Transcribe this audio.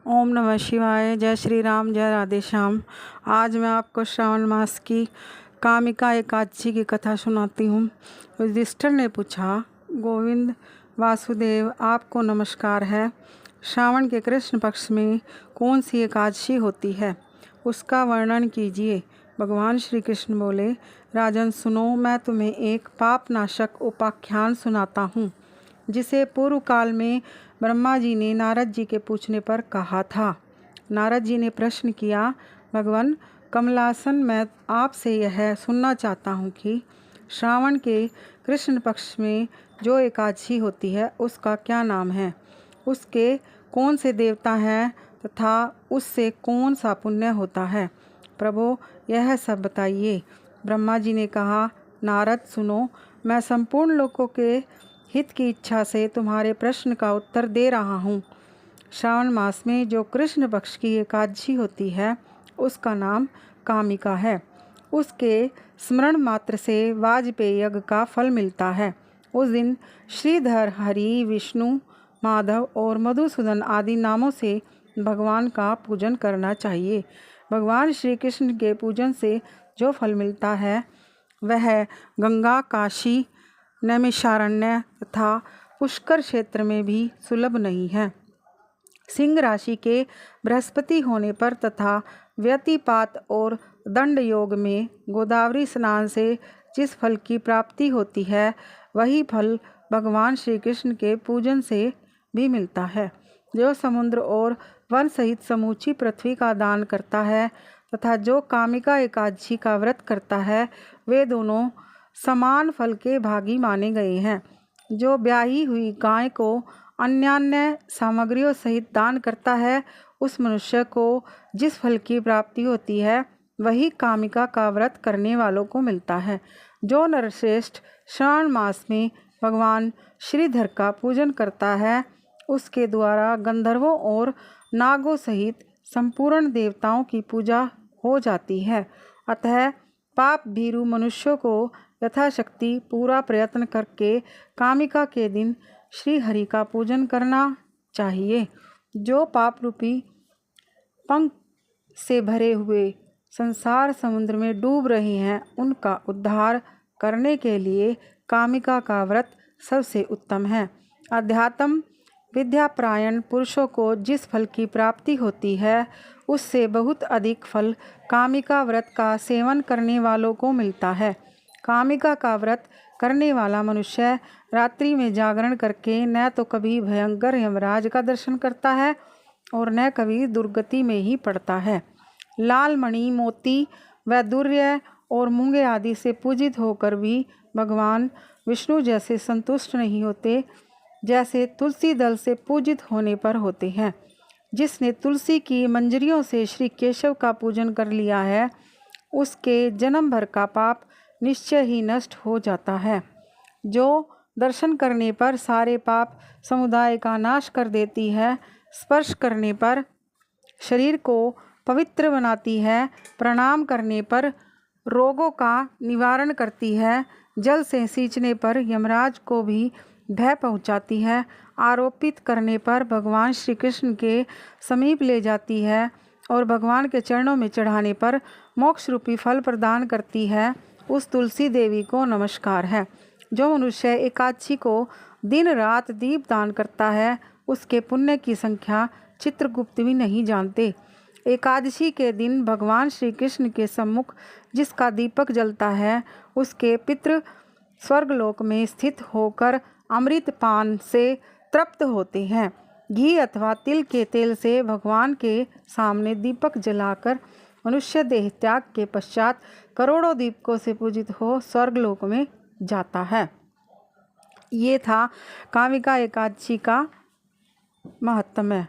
ओम नमः शिवाय। जय श्री राम, जय राधे श्याम। आज मैं आपको श्रावण मास की कामिका एकादशी की कथा सुनाती हूँ। युधिष्ठिर ने पूछा, गोविंद वासुदेव, आपको नमस्कार है। श्रावण के कृष्ण पक्ष में कौन सी एकादशी होती है, उसका वर्णन कीजिए। भगवान श्री कृष्ण बोले, राजन सुनो, मैं तुम्हें एक पापनाशक उपाख्यान सुनाता हूँ, जिसे पूर्व काल में ब्रह्मा जी ने नारद जी के पूछने पर कहा था। नारद जी ने प्रश्न किया, भगवान कमलासन, मैं आपसे यह सुनना चाहता हूँ कि श्रावण के कृष्ण पक्ष में जो एकादशी होती है उसका क्या नाम है, उसके कौन से देवता हैं तथा उससे कौन सा पुण्य होता है। प्रभु, यह सब बताइए। ब्रह्मा जी ने कहा, नारद सुनो, मैं संपूर्ण लोगों के हित की इच्छा से तुम्हारे प्रश्न का उत्तर दे रहा हूँ। श्रावण मास में जो कृष्ण पक्ष की एकादशी होती है उसका नाम कामिका है। उसके स्मरण मात्र से वाजपेय यज्ञ का फल मिलता है। उस दिन श्रीधर, हरि, विष्णु, माधव और मधुसूदन आदि नामों से भगवान का पूजन करना चाहिए। भगवान श्री कृष्ण के पूजन से जो फल मिलता है वह गंगा, काशी, नैमिषारण्य तथा पुष्कर क्षेत्र में भी सुलभ नहीं है। सिंह राशि के बृहस्पति होने पर तथा व्यतिपात और दंड योग में गोदावरी स्नान से जिस फल की प्राप्ति होती है वही फल भगवान श्री कृष्ण के पूजन से भी मिलता है। जो समुद्र और वन सहित समूची पृथ्वी का दान करता है तथा जो कामिका एकादशी का व्रत करता है, वे दोनों समान फल के भागी माने गए हैं। जो ब्याही हुई गाय को अन्यान्य सामग्रियों सहित दान करता है, उस मनुष्य को जिस फल की प्राप्ति होती है वही कामिका का व्रत करने वालों को मिलता है। जो नरश्रेष्ठ श्रावण मास में भगवान श्रीधर का पूजन करता है, उसके द्वारा गंधर्वों और नागों सहित संपूर्ण देवताओं की पूजा हो जाती है। अतः पाप भीरु मनुष्यों को यथाशक्ति पूरा प्रयत्न करके कामिका के दिन श्री हरि का पूजन करना चाहिए। जो पाप रूपी पंख से भरे हुए संसार समुद्र में डूब रहे हैं, उनका उद्धार करने के लिए कामिका का व्रत सबसे उत्तम है। अध्यात्म विद्यापरायण पुरुषों को जिस फल की प्राप्ति होती है उससे बहुत अधिक फल कामिका व्रत का सेवन करने वालों को मिलता है। कामिका का व्रत करने वाला मनुष्य रात्रि में जागरण करके न तो कभी भयंकर यमराज का दर्शन करता है और न कभी दुर्गति में ही पड़ता है। लाल मणि, मोती, वैदुर्य और मूंगे आदि से पूजित होकर भी भगवान विष्णु जैसे संतुष्ट नहीं होते जैसे तुलसी दल से पूजित होने पर होते हैं। जिसने तुलसी की मंजरियों से श्री केशव का पूजन कर लिया है, उसके जन्म भर का पाप निश्चय ही नष्ट हो जाता है। जो दर्शन करने पर सारे पाप समुदाय का नाश कर देती है, स्पर्श करने पर शरीर को पवित्र बनाती है, प्रणाम करने पर रोगों का निवारण करती है, जल से सींचने पर यमराज को भी भय पहुंचाती है, आरोपित करने पर भगवान श्री कृष्ण के समीप ले जाती है और भगवान के चरणों में चढ़ाने पर मोक्ष रूपी फल प्रदान करती है, उस तुलसी देवी को नमस्कार है। जो मनुष्य एकादशी को दिन रात दीप दान करता है, उसके पुण्य की संख्या चित्रगुप्त भी नहीं जानते। एकादशी के दिन भगवान श्री कृष्ण के सम्मुख जिसका दीपक जलता है, उसके पितृ स्वर्गलोक में स्थित होकर अमृत पान से तृप्त होते हैं। घी अथवा तिल के तेल से भगवान के सामने दीपक जलाकर मनुष्य देह त्याग के पश्चात करोड़ों दीपकों से पूजित हो स्वर्गलोक में जाता है। ये था कामिका एकादशी का महत्म है।